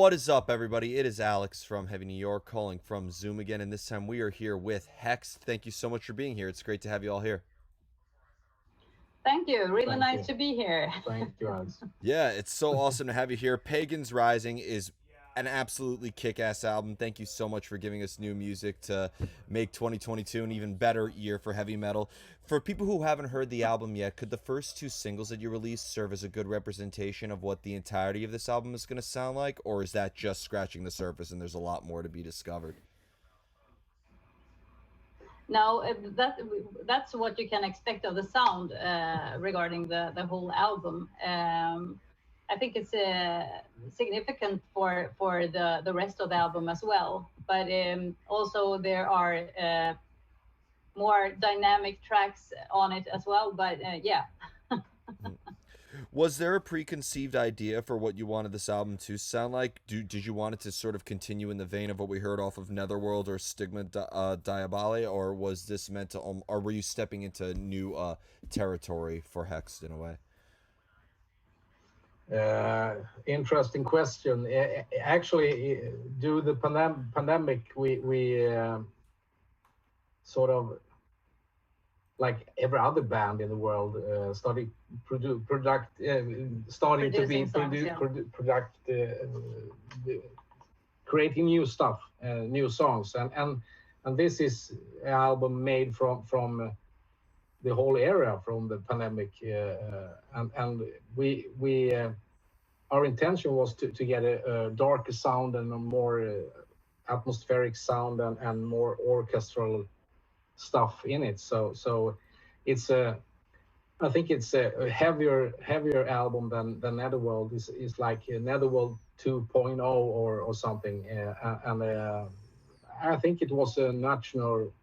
What is up, everybody? It is Alex from Heavy New York calling from Zoom again, and this time we are here with Hexed. Thank you so much for being here. It's great to have you all here. Thank you. Really Thank nice you. to be here. Thank you, Alex. Yeah, it's so awesome to have you here. Pagans Rising is an absolutely kick-ass album. Thank you so much for giving us new music to make 2022 an even better year for heavy metal. For people who haven't heard the album yet, could the first two singles that you released serve as a good representation of what the entirety of this album is going to sound like, or is that just scratching the surface and there's a lot more to be discovered? Now, that's what you can expect of the sound regarding the whole album. I think it's significant for the rest of the album as well. But also there are more dynamic tracks on it as well. But yeah. Was there a preconceived idea for what you wanted this album to sound like? Did you want it to sort of continue in the vein of what we heard off of Netherworld or Stigma Diaboli, or was this meant to, or were you stepping into new territory for Hexed in a way? Interesting question. Actually, due to the pandemic, we sort of, like every other band in the world, started starting to be creating new stuff, new songs, and this is an album made from the whole era from the pandemic, and we our intention was to get a darker sound and a more atmospheric sound and more orchestral stuff in it. So it's I think it's a heavier album than Netherworld. Is like Netherworld 2.0 or something, and I think it was a natural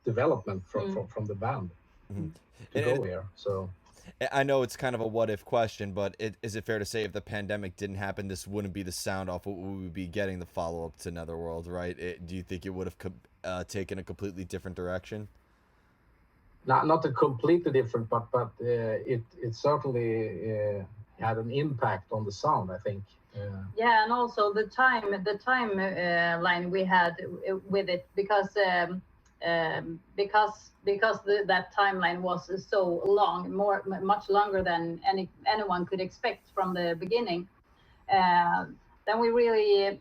development from the band to go here. So I know it's kind of a what if question, but is it fair to say if the pandemic didn't happen, this wouldn't be the sound off what we would be getting the follow up to Netherworld, right? Do you think it would have taken a completely different direction? Not a completely different, but it certainly had an impact on the sound, I think. Yeah, and also the time line we had with it, because that timeline was so long, much longer than anyone could expect from the beginning. Then we really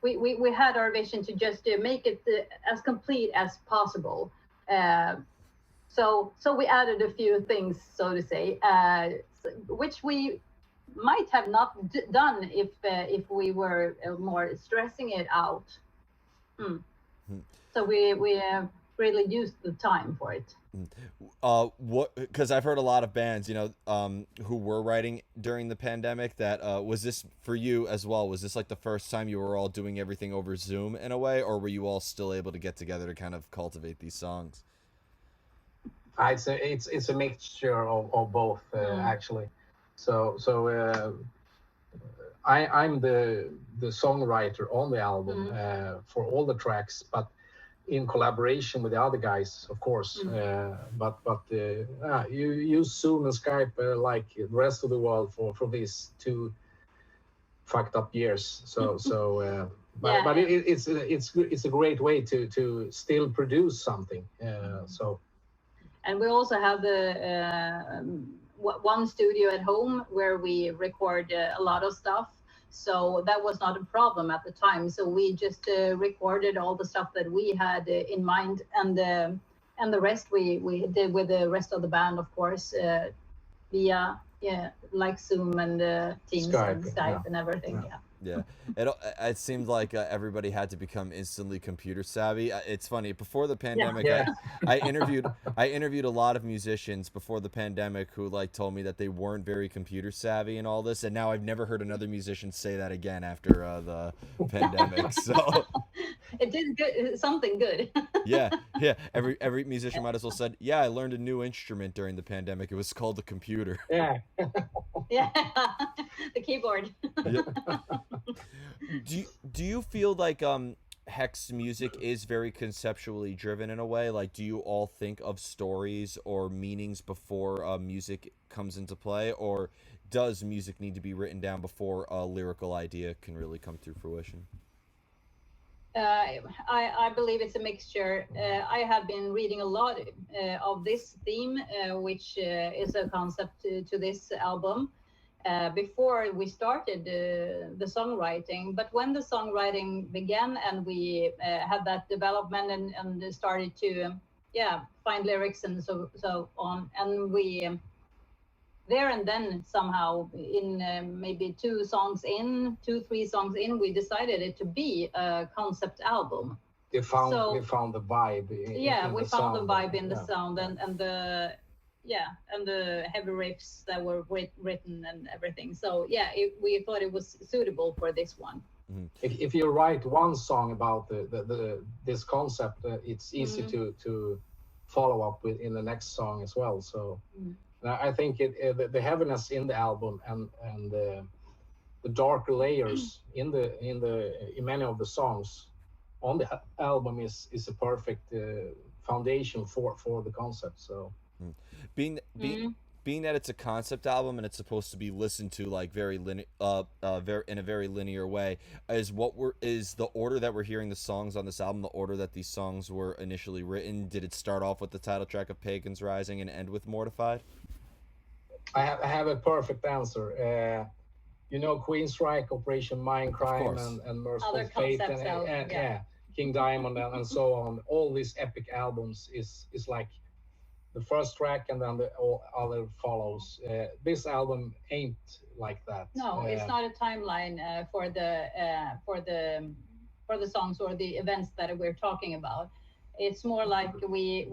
we had our vision to just make it as complete as possible. So we added a few things, so to say, which we might have not done if we were more stressing it out. So we really used the time for it. What? Because I've heard a lot of bands, who were writing during the pandemic. That was this for you as well? Was this like the first time you were all doing everything over Zoom in a way, or were you all still able to get together to kind of cultivate these songs? It's a mixture of both, actually. So I'm the songwriter on the album for all the tracks, but in collaboration with the other guys, of course. But you use Zoom and Skype like the rest of the world for these 2 fucked up years. But it's a great way to still produce something. And we also have the one studio at home where we record a lot of stuff. So that was not a problem at the time. So we just recorded all the stuff that we had in mind, and the rest we did with the rest of the band, of course, via like Zoom and Teams and Skype and everything. Yeah, it seemed like everybody had to become instantly computer savvy. It's funny, before the pandemic, I interviewed a lot of musicians before the pandemic who told me that they weren't very computer savvy and all this, and now I've never heard another musician say that again after the pandemic. So it did something good. yeah. Every musician might as well said, "Yeah, I learned a new instrument during the pandemic. It was called the computer." Yeah. Yeah, the keyboard. Yeah. Do you feel like Hex music is very conceptually driven in a way? Like, do you all think of stories or meanings before music comes into play, or does music need to be written down before a lyrical idea can really come to fruition? I believe it's a mixture. I have been reading a lot of this theme, which is a concept to this album, before we started the songwriting. But when the songwriting began and we had that development and started to find lyrics and so on, and we there and then somehow in maybe 3 songs in, we decided it to be a concept album. We found the vibe. We found the vibe in the sound and the heavy riffs that were written and everything. So we thought it was suitable for this one. Mm-hmm. If you write one song about this concept, it's easy to follow up with in the next song as well. So. I think the heaviness in the album and the darker layers in many of the songs on the album is a perfect foundation for the concept. So being that it's a concept album and it's supposed to be listened to like in a very linear way, is the order that we're hearing the songs on this album the order that these songs were initially written? Did it start off with the title track of Pagans Rising and end with Mortified? I have a perfect answer. Queenstrike, Operation Mindcrime, and Merciful Fate, and King Diamond, and so on. All these epic albums is like the first track, and then all other follows. This album ain't like that. No, it's not a timeline for the songs or the events that we're talking about. It's more like we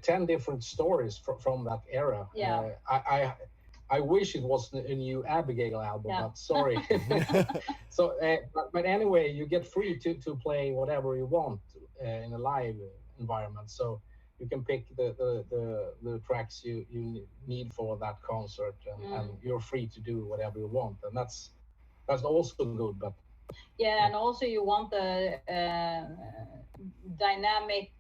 10 different stories from that era. Yeah. I wish it was a new Abigail album, but sorry. So, but anyway, you get free to play whatever you want in a live environment. So you can pick the tracks you need for that concert, and you're free to do whatever you want, and that's also good. But and also you want the dynamic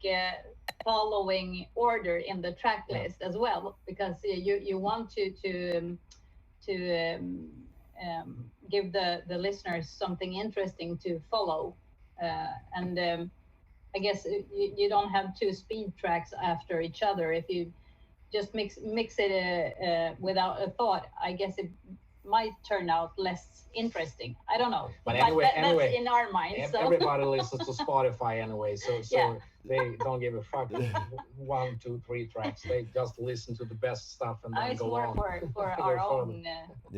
following order in the track list as well, because you want to give the listeners something interesting to follow, and I guess you don't have 2 speed tracks after each other. If you just mix it without a thought, I guess it might turn out less interesting. I don't know. But anyway, that's in our minds. So. Everybody listens to Spotify anyway, so they don't give a fuck 1, 2, 3 tracks. They just listen to the best stuff and then go on. It's more for our own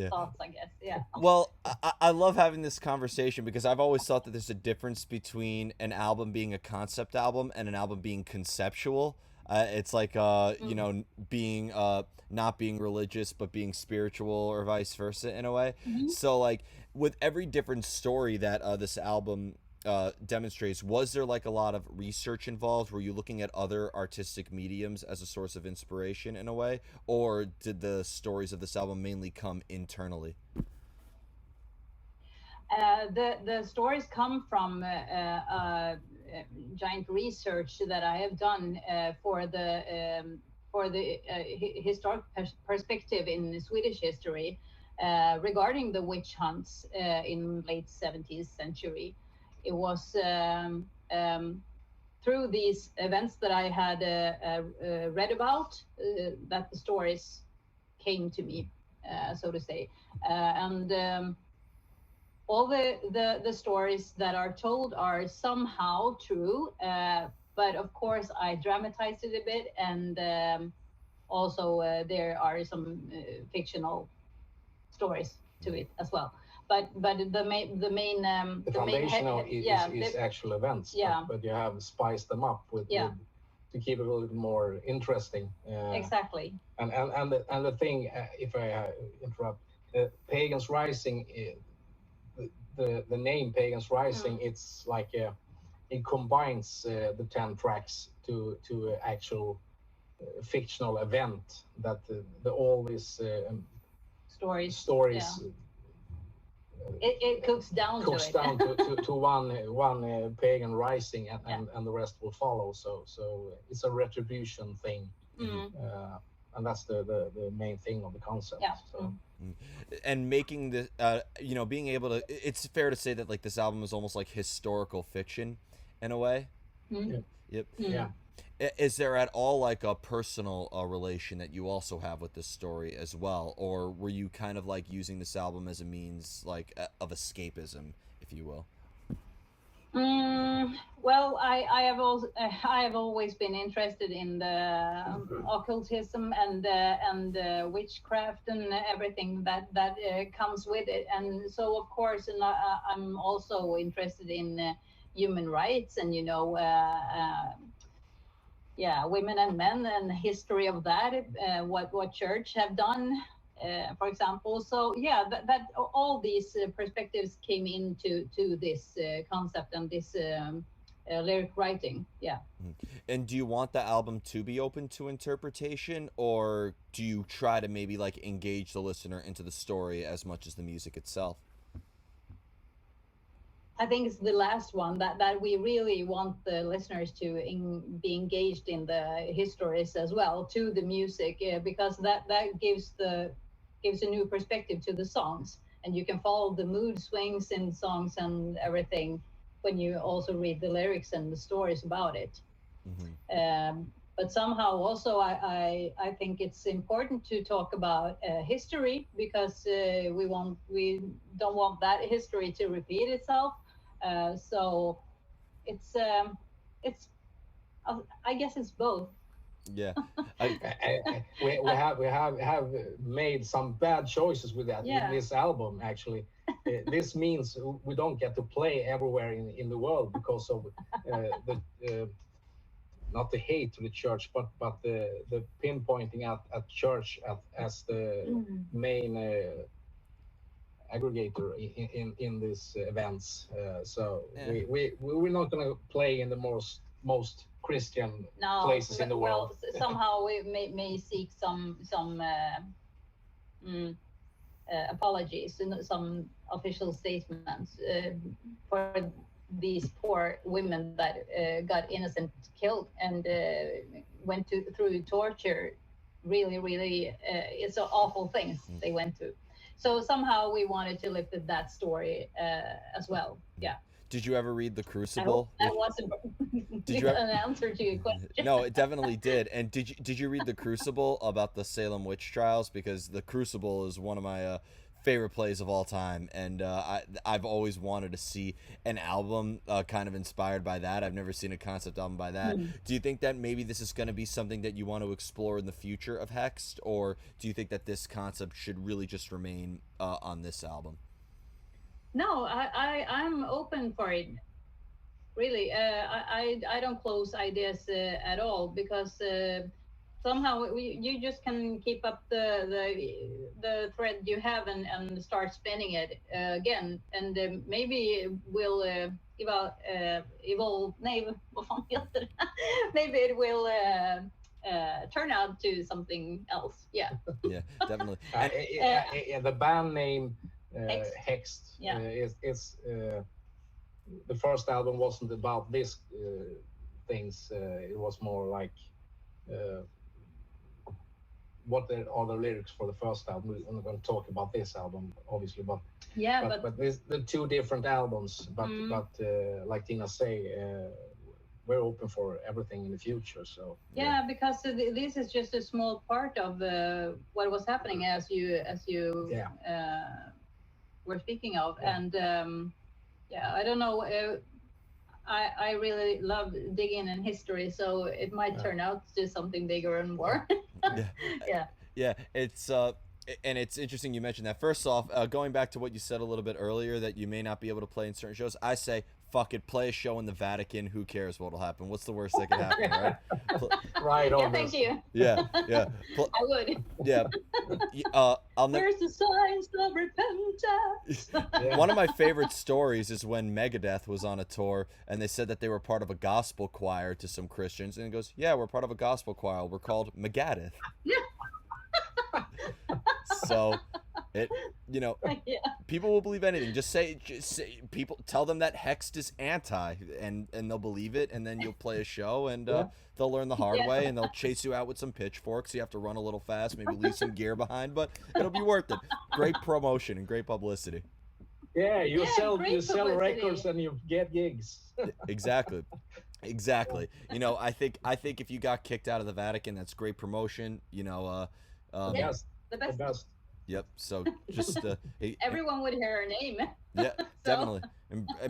thoughts, I guess. Yeah. Well, I love having this conversation because I've always thought that there's a difference between an album being a concept album and an album being conceptual. It's like being not being religious but being spiritual, or vice versa in a way. So like with every different story that this album demonstrates, was there like a lot of research involved? Were you looking at other artistic mediums as a source of inspiration in a way, or did the stories of this album mainly come internally? The stories come from giant research that I have done for the historic perspective in Swedish history regarding the witch hunts in late 17th century. It was through these events that I had read about that the stories came to me, so to say, and all the stories that are told are somehow true, but of course I dramatized it a bit, and also there are some fictional stories to it as well. But the main foundational is actual events. But you have spiced them up with to keep it a little more interesting. Exactly. And the thing, if I interrupt, Pagans Rising. The name Pagans Rising, it's like it combines the 10 tracks to actual fictional event that all these stories it cooks down to one pagan rising, and the rest will follow. So it's a retribution thing. and that's the main thing of the concept. Yeah. So. And making this, you know, being able to, it's fair to say that like this album is almost like historical fiction in a way. Mm. Yep. Yeah. Is there at all like a personal relation that you also have with this story as well, or were you kind of like using this album as a means like of escapism, if you will? Well, I have always been interested in the occultism and witchcraft and everything that comes with it, and so of course, and I'm also interested in human rights and women and men and the history of that, what church have done, for example. So yeah, that all these perspectives came into this concept and this lyric writing. Yeah. And do you want the album to be open to interpretation, or do you try to maybe like engage the listener into the story as much as the music itself? I think it's the last one that we really want the listeners to be engaged in the histories as well, to the music, because that gives a new perspective to the songs, and you can follow the mood swings in songs and everything when you also read the lyrics and the stories about it. But somehow also I think it's important to talk about history, because we don't want that history to repeat itself. So it's I guess it's both. Yeah. We have made some bad choices with that in this album. Actually, this means we don't get to play everywhere in the world because of the not the hate to the church, but the pinpointing at church as the main aggregator in these events. So we're not going to play in the most Christian places in the world. Well, somehow we may seek some apologies and some official statements for these poor women that got innocent killed and went through torture. Really, it's awful things they went through. So somehow we wanted to lift that story as well. Yeah. Did you ever read The Crucible? That wasn't an answer to your question. No, it definitely did. And did you read The Crucible about the Salem witch trials? Because The Crucible is one of my favorite plays of all time, and I've always wanted to see an album kind of inspired by that. I've never seen a concept album by that. Do you think that maybe this is going to be something that you want to explore in the future of Hexed, or do you think that this concept should really just remain on this album? No, I'm open for it. Really, I don't close ideas at all, because somehow you just can keep up the thread you have and start spinning it again, and maybe we'll evolve. Maybe it will turn out to something else. Yeah. Yeah, definitely. The band name Hexed. is the first album wasn't about this things. It was more like what are the lyrics for the first album. We're not going to talk about this album, obviously, but this, the two different albums. But like Tina say, we're open for everything in the future. So because this is just a small part of what was happening as you were speaking of, and I don't know. I really love digging in history, so it might turn out to something bigger and more. Yeah, it's and it's interesting you mentioned that. First off, going back to what you said a little bit earlier, that you may not be able to play in certain shows, I say fuck it, play a show in the Vatican. Who cares what'll happen? What's the worst that could happen, right? Right. Yeah, thank you. Yeah. I would. Yeah. Where's the signs of repentance? One of my favorite stories is when Megadeth was on a tour, and they said that they were part of a gospel choir to some Christians, and it goes, yeah, we're part of a gospel choir. We're called Megadeth. Yeah. So, It, you know, Yeah. people will believe anything. Just say people tell them that Hexed is anti, and they'll believe it, and then you'll play a show, and Yeah. they'll learn the hard Yeah. way, and they'll chase you out with some pitchforks. You have to run a little fast, maybe leave some gear behind, but it'll be worth it. Great promotion and great publicity. Yeah, you Yeah, sell great publicity. records and you get gigs. Exactly. Exactly. You know, I think if you got kicked out of the Vatican, that's great promotion. You know, Yeah, Best, the the best. best. yep. So just Everyone would hear her name. yeah, So- definitely,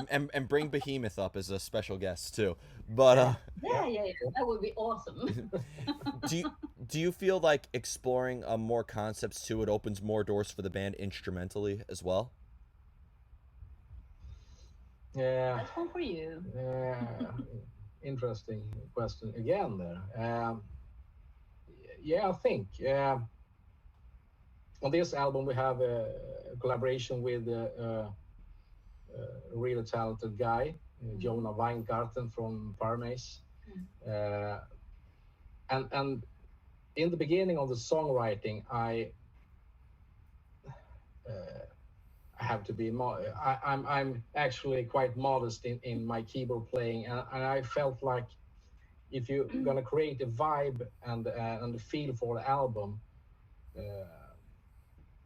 and bring Behemoth up as a special guest too. But Yeah. That would be awesome. do you feel like exploring more concepts too? It opens more doors for the band instrumentally as well. Yeah. That's one for you. Interesting question again there. Yeah, I think on this album we have a collaboration with a really talented guy, Jonah Weingarten from Parmes. And in the beginning of the songwriting, I have to be I'm actually quite modest in my keyboard playing, and I felt like if you're gonna create a vibe and a feel for the album,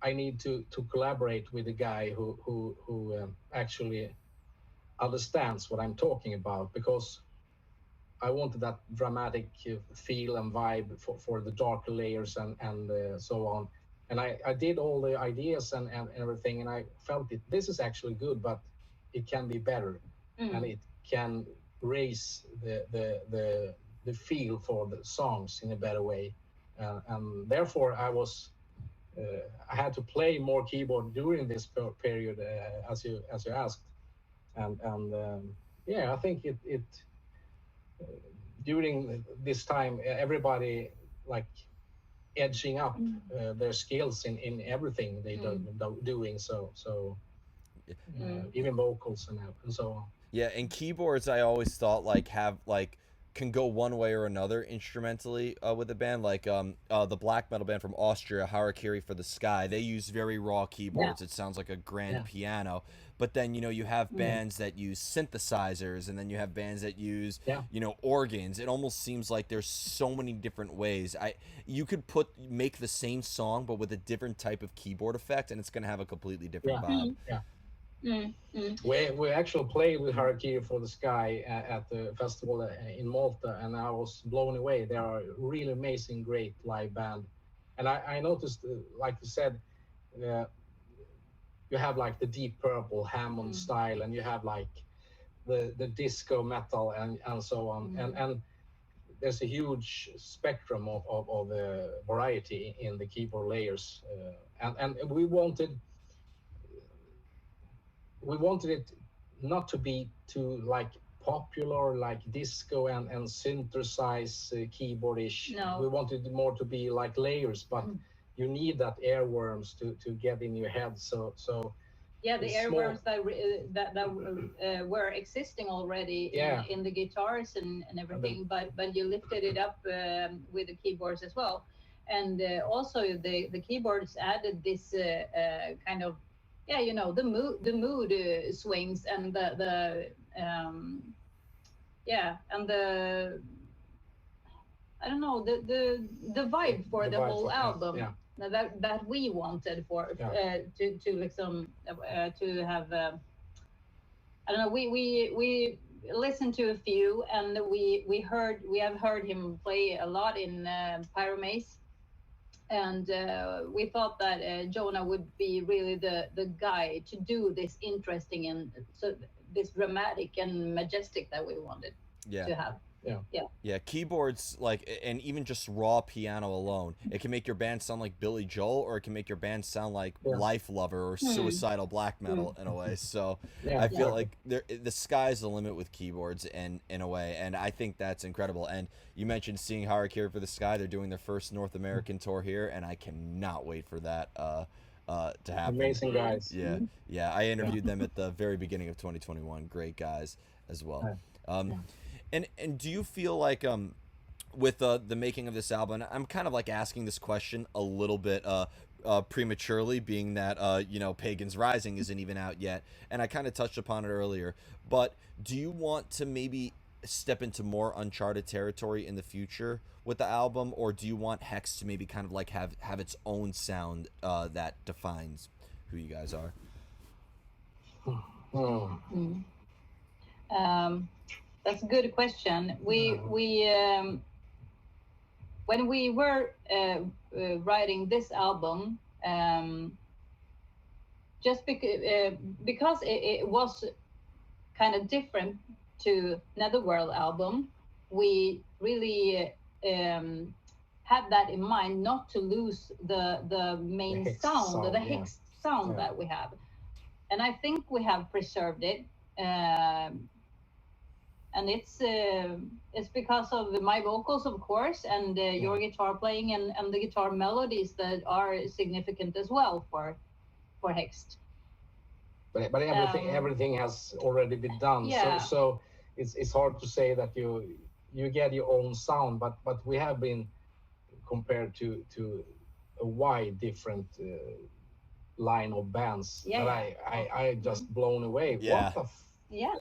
I need to collaborate with a guy who actually understands what I'm talking about, because I wanted that dramatic feel and vibe for the darker layers and so on. And I did all the ideas and everything, and I felt this is actually good, but it can be better, and it can raise the feel for the songs in a better way, and therefore I had to play more keyboard during this period, as you asked, and yeah, I think it during this time everybody like edging up their skills in everything they doing, so even vocals and so on. Yeah, and keyboards I always thought like have like can go one way or another instrumentally with a band like the black metal band from Austria, Harakiri for the Sky. They use very raw keyboards. It sounds like a grand piano. But then you have bands that use synthesizers, and then you have bands that use organs. It almost seems like there's so many different ways. You could make the same song but with a different type of keyboard effect, and it's gonna have a completely different vibe. We actually played with Harakiri for the Sky at the festival in Malta, and I was blown away. They are a really amazing, great live band. And I noticed, like you said, you have like the Deep Purple Hammond style, and you have like the disco metal and so on. And there's a huge spectrum of variety in the keyboard layers. And we wanted it not to be too like popular, like disco and synthesize keyboardish. No. We wanted it more to be like layers, but you need that airworms to get in your head. So yeah, the it's airworms that were existing already in the guitars and everything, but you lifted it up with the keyboards as well, and also the keyboards added this kind of the mood swings and the and the I don't know the vibe for the whole album. That we wanted to have I don't know, we listened to a few, and we have heard him play a lot in Pyromace, and we thought that Jonah would be really the guy to do this interesting and so this dramatic and majestic that we wanted to have. Yeah, keyboards, like, and even just raw piano alone, it can make your band sound like Billy Joel, or it can make your band sound like Life Lover or Suicidal Black Metal in a way. So I feel like the sky's the limit with keyboards in a way, and I think that's incredible. And you mentioned seeing Harakiri for the Sky. They're doing their first North American tour here, and I cannot wait for that to happen. Amazing guys. Yeah. I interviewed them at the very beginning of 2021. Great guys as well. And do you feel like with the making of this album, I'm kind of like asking this question a little bit prematurely, being that Pagans Rising isn't even out yet, and I kind of touched upon it earlier. But do you want to maybe step into more uncharted territory in the future with the album, or do you want Hex to maybe kind of like have its own sound that defines who you guys are? That's a good question. We when we were writing this album, just because it was kind of different to Netherworld album, we really had that in mind, not to lose the main sound, the Hexed sound that we have. And I think we have preserved it. And it's because of my vocals, of course, and your guitar playing and the guitar melodies that are significant as well for Hexed. But everything has already been done. Yeah. So it's hard to say that you get your own sound, but we have been compared to a wide different line of bands that I just blown away. Yeah. What yeah.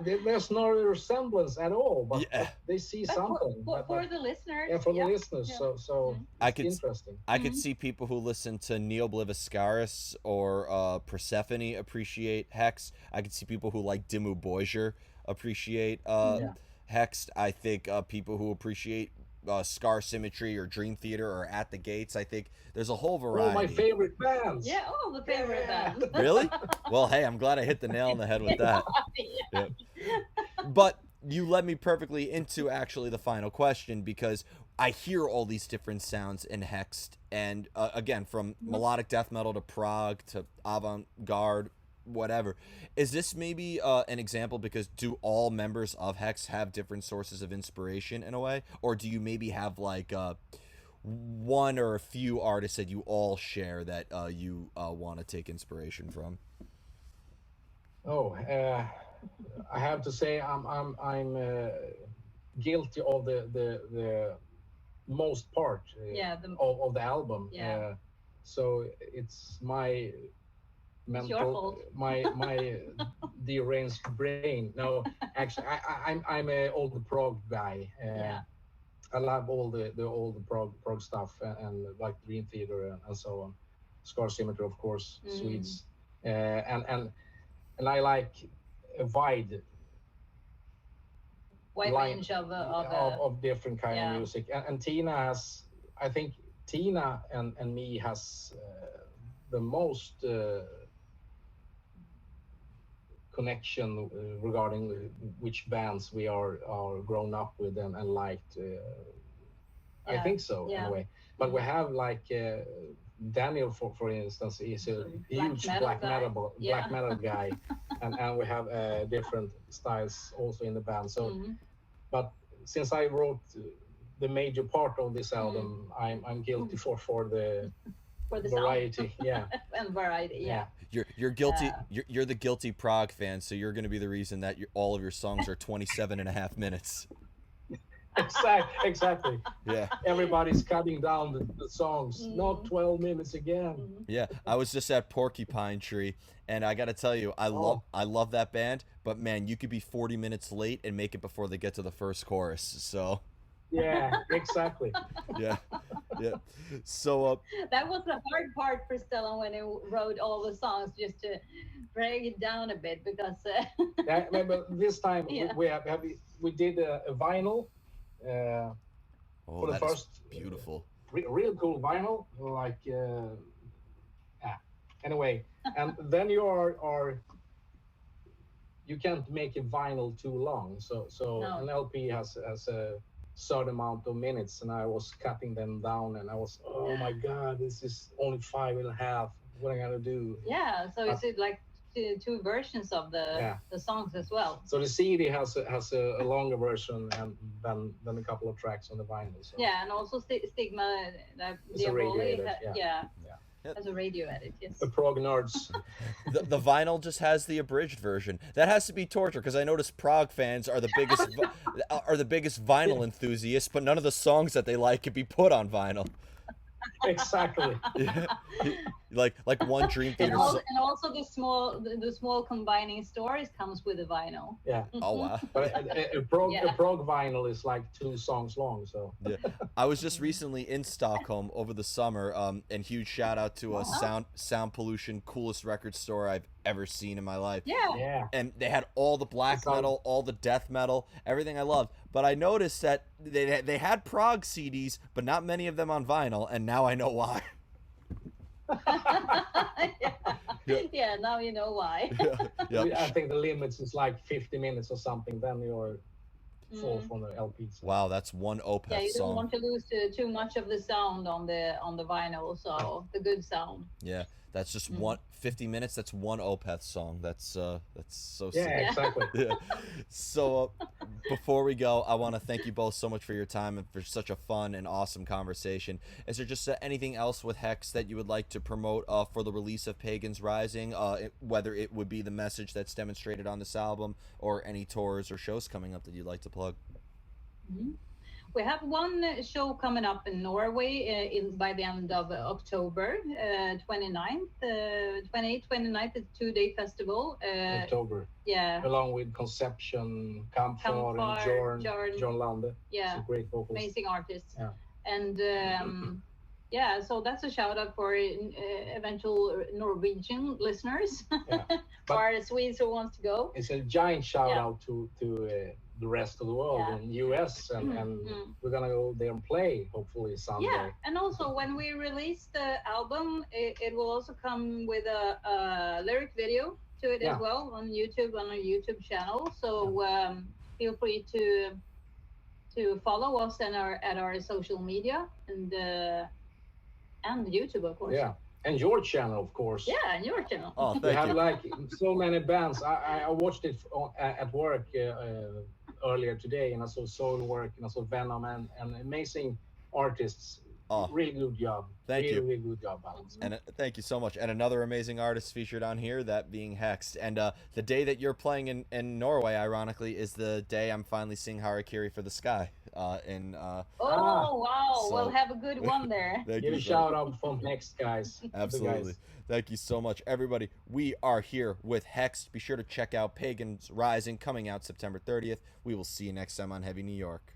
There's no resemblance at all, but they see something for the listeners. Yeah, for the listeners. Yeah. So it's interesting. I could see people who listen to Neobliviscaris or Persephone appreciate Hex. I could see people who like Dimmu Borgir appreciate Hexed. I think people who appreciate Scar Symmetry or Dream Theater or At the Gates. I think there's a whole variety. All my favorite bands. Yeah, all the favorite bands. Really? Well, hey, I'm glad I hit the nail on the head with that. Yeah. But you led me perfectly into actually the final question, because I hear all these different sounds in Hexed, and again, from melodic death metal to prog to avant-garde, whatever. Is this maybe an example, because do all members of Hex have different sources of inspiration in a way, or do you maybe have like one or a few artists that you all share that you want to take inspiration from? I have to say I'm guilty of the most part of the album. Yeah. So it's my mental, my deranged brain. No, actually, I'm an old prog guy. I love all the old prog stuff and like Dream Theater and so on. Scar Symmetry, of course, Swedes, and I like a wide range of different kind of music. And Tina has, I think Tina and me has the most connection regarding which bands we are grown up with and liked. I think so in a way. But we have like Daniel, for instance, is a huge black metal guy, and we have different styles also in the band. So, but since I wrote the major part of this album, I'm guilty for the variety. Yeah. And variety. Yeah. You're guilty. You're the guilty prog fan, so you're going to be the reason that all of your songs are 27.5 minutes. Exactly. Yeah. Everybody's cutting down the songs. Not 12 minutes again. Yeah. I was just at Porcupine Tree, and I got to tell you, I love that band, but man, you could be 40 minutes late and make it before they get to the first chorus. So. Yeah, exactly. Yeah. So that was the hard part for Stellan when he wrote all the songs, just to break it down a bit, because but this time we did a vinyl for the first beautiful real cool vinyl, like anyway, and then you can't make a vinyl too long, so no. An LP has a certain amount of minutes, and I was cutting them down, and I was my god, this is only 5.5. What am I gonna do? So it's like two versions of the songs as well. So the CD has a longer version and than a couple of tracks on the vinyl. So. Yeah, and also Stigma, the radio edit, as a radio edit. Yes. The prog nerds. the vinyl just has the abridged version. That has to be torture, because I notice prog fans are the biggest vinyl enthusiasts, but none of the songs that they like could be put on vinyl. Exactly. Yeah. Like one Dream And Theater. also the small combining stores comes with a vinyl. Yeah. Oh wow. But a prog Yeah. vinyl is like 2 songs long, so Yeah, I was just recently in Stockholm over the summer, and huge shout out to a sound pollution coolest record store I've ever seen in my life. Yeah. yeah. And they had all the black metal, all the death metal, everything I love. But I noticed that they had prog CDs, but not many of them on vinyl, and now I know why. Yeah, now you know why. I think the limits is like 50 minutes or something, then you're full from the LPs. Wow, that's one Opeth Yeah, you song. don't want to lose too much of the sound on the vinyl, so the good sound. Yeah, that's just 50 minutes. That's one Opeth song. That's so sick. Yeah, exactly. Yeah. So before we go, I want to thank you both so much for your time and for such a fun and awesome conversation. Is there just anything else with Hex that you would like to promote for the release of Pagans Rising, whether it would be the message that's demonstrated on this album or any tours or shows coming up that you'd like to plug? We have one show coming up in Norway by the end of October, 29th. 29th is a 2-day festival. October. Yeah. Along with Conception, Kampfar, and John Lande. Yeah. It's a great vocals. Amazing artists. Yeah. And yeah, so that's a shout out for eventual Norwegian listeners. Yeah. Or Swedes who wants to go. It's a giant shout out to the rest of the world in US, and we're gonna go there and play hopefully someday. Yeah, and also when we release the album, it will also come with a lyric video to it as well on our YouTube channel. So feel free to follow us at our social media and YouTube, of course. Yeah, and your channel, of course. Yeah, and your channel. Oh, thank we you. have like so many bands. I watched it at work earlier today, and I saw Soilwork, and I saw Venom, and amazing artists. Really good job. Thank you. Really good job, Alex. And thank you so much. And another amazing artist featured on here, that being Hexed. And the day that you're playing in Norway, ironically, is the day I'm finally seeing Harakiri for the Sky. Wow! So, we'll have a good one there. Give a shout out from Hexed, guys. Absolutely. Guys. Thank you so much, everybody. We are here with Hexed. Be sure to check out Pagans Rising, coming out September 30th. We will see you next time on Heavy New York.